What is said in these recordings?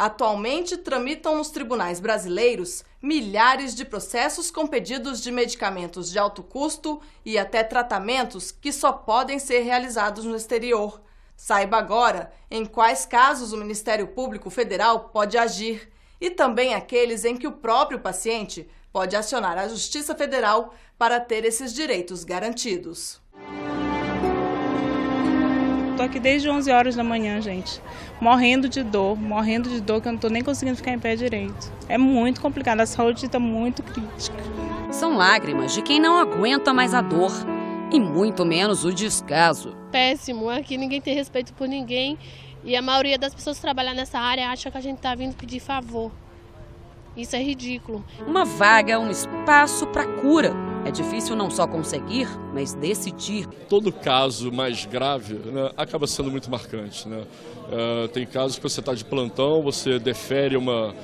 Atualmente, tramitam nos tribunais brasileiros milhares de processos com pedidos de medicamentos de alto custo e até tratamentos que só podem ser realizados no exterior. Saiba agora em quais casos o Ministério Público Federal pode agir e também aqueles em que o próprio paciente pode acionar a Justiça Federal para ter esses direitos garantidos. Estou aqui desde 11 horas da manhã, gente, morrendo de dor, que eu não estou nem conseguindo ficar em pé direito. É muito complicado, a saúde está muito crítica. São lágrimas de quem não aguenta mais a dor e muito menos o descaso. Péssimo, aqui ninguém tem respeito por ninguém e a maioria das pessoas que trabalham nessa área acha que a gente está vindo pedir favor. Isso é ridículo. Uma vaga, um espaço para cura. É difícil não só conseguir, mas decidir. Todo caso mais grave, né, acaba sendo muito marcante. Né? Tem casos que você está de plantão, você defere uma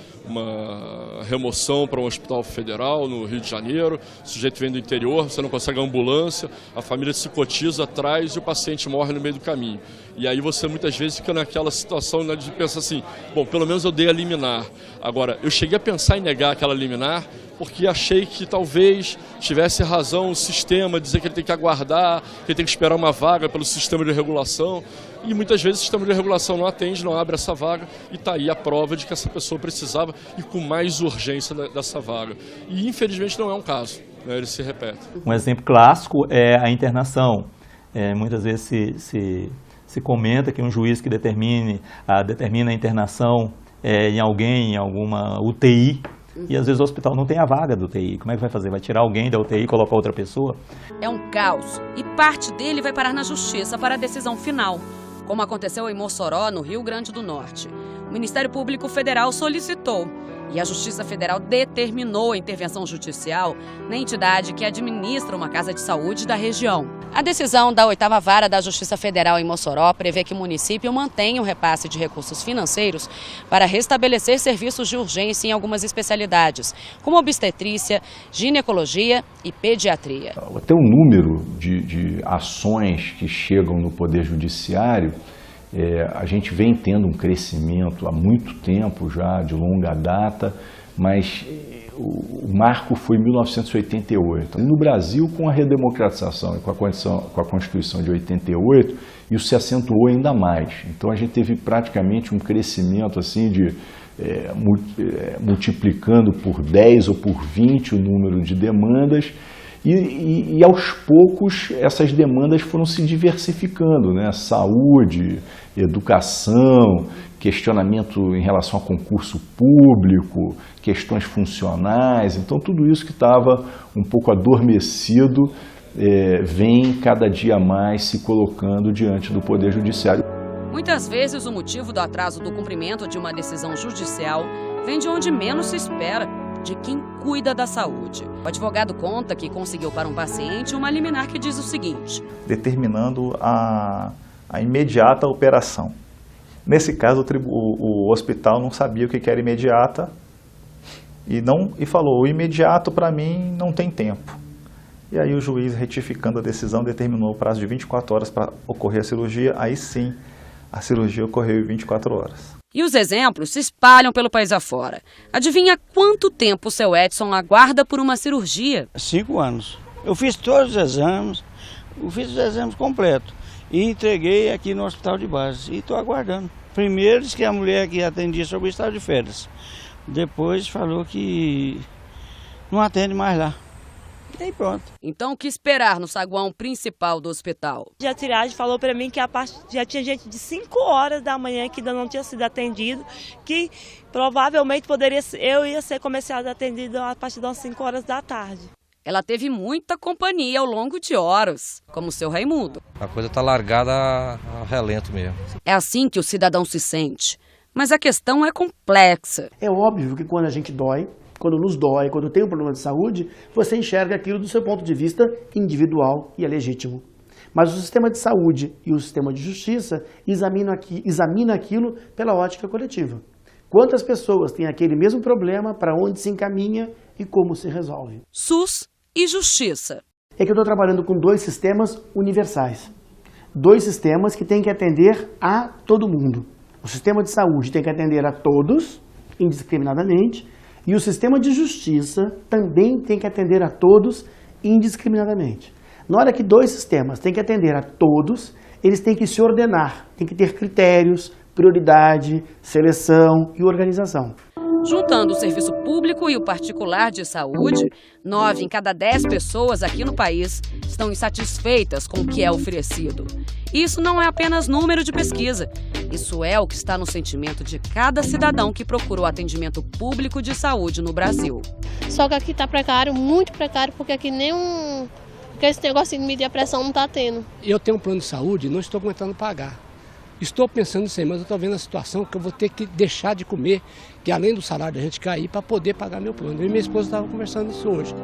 remoção para um hospital federal no Rio de Janeiro, o sujeito vem do interior, você não consegue a ambulância, a família se cotiza atrás e o paciente morre no meio do caminho. E aí você muitas vezes fica naquela situação, né, de pensar assim, bom, pelo menos eu dei a liminar. Agora, eu cheguei a pensar em negar aquela liminar porque achei que talvez tivesse razão o sistema, dizer que ele tem que aguardar, que ele tem que esperar uma vaga pelo sistema de regulação. E muitas vezes o sistema de regulação não atende, não abre essa vaga e está aí a prova de que essa pessoa precisava e com mais urgência dessa vaga. E infelizmente não é um caso, né? Ele se repete. Um exemplo clássico é a internação. Muitas vezes se comenta que um juiz que determina a internação em alguém, em alguma UTI, e às vezes o hospital não tem a vaga do UTI. Como é que vai fazer? Vai tirar alguém da UTI e colocar outra pessoa? É um caos e parte dele vai parar na justiça para a decisão final, como aconteceu em Mossoró, no Rio Grande do Norte. O Ministério Público Federal solicitou e a Justiça Federal determinou a intervenção judicial na entidade que administra uma casa de saúde da região. A decisão da 8ª Vara da Justiça Federal em Mossoró prevê que o município mantenha o repasse de recursos financeiros para restabelecer serviços de urgência em algumas especialidades, como obstetrícia, ginecologia e pediatria. Até o número de ações que chegam no Poder Judiciário, a gente vem tendo um crescimento há muito tempo já, de longa data, mas o marco foi 1988. No Brasil, com a redemocratização e com a Constituição de 88, isso se acentuou ainda mais. Então a gente teve praticamente um crescimento assim multiplicando por 10 ou por 20 o número de demandas. E aos poucos essas demandas foram se diversificando, né? Saúde, educação, questionamento em relação a concurso público, questões funcionais. Então tudo isso que estava um pouco adormecido vem cada dia mais se colocando diante do Poder Judiciário. Muitas vezes o motivo do atraso do cumprimento de uma decisão judicial vem de onde menos se espera, de quem cuida da saúde. O advogado conta que conseguiu para um paciente uma liminar que diz o seguinte: determinando a imediata operação. Nesse caso, o hospital não sabia o que era imediata e falou, o imediato para mim não tem tempo. E aí o juiz, retificando a decisão, determinou o prazo de 24 horas para ocorrer a cirurgia. Aí sim, a cirurgia ocorreu em 24 horas. E os exemplos se espalham pelo país afora. Adivinha quanto tempo o seu Edson aguarda por uma cirurgia? 5 anos. Eu fiz todos os exames, completos. E entreguei aqui no hospital de base. E estou aguardando. Primeiro disse que a mulher que atendia sobre o estado de férias. Depois falou que não atende mais lá. E aí pronto. Então o que esperar no saguão principal do hospital? A triagem falou para mim que já tinha gente de 5 horas da manhã que ainda não tinha sido atendido, que provavelmente eu ia ser começado atendido a partir das 5 horas da tarde. Ela teve muita companhia ao longo de horas, como o seu Raimundo. A coisa está largada a relento mesmo. É assim que o cidadão se sente, mas a questão é complexa. É óbvio que quando a gente dói, quando nos dói, quando tem um problema de saúde, você enxerga aquilo do seu ponto de vista individual e é legítimo. Mas o sistema de saúde e o sistema de justiça examina aquilo pela ótica coletiva. Quantas pessoas têm aquele mesmo problema, para onde se encaminha e como se resolve. SUS e justiça. É que eu estou trabalhando com 2 sistemas universais. 2 sistemas que têm que atender a todo mundo. O sistema de saúde tem que atender a todos, indiscriminadamente, e o sistema de justiça também tem que atender a todos, indiscriminadamente. Na hora que dois sistemas têm que atender a todos, eles têm que se ordenar, têm que ter critérios, prioridade, seleção e organização. Juntando o serviço público e o particular de saúde, 9 em cada 10 pessoas aqui no país estão insatisfeitas com o que é oferecido. Isso não é apenas número de pesquisa. Isso é o que está no sentimento de cada cidadão que procura o atendimento público de saúde no Brasil. Só que aqui está precário, muito precário, porque aqui porque esse negócio de medir a pressão não está tendo. Eu tenho um plano de saúde e não estou aguentando pagar. Estou pensando nisso aí, mas eu estou vendo a situação que eu vou ter que deixar de comer, que além do salário da gente cair, para poder pagar meu plano. Eu e minha esposa estavam conversando isso hoje.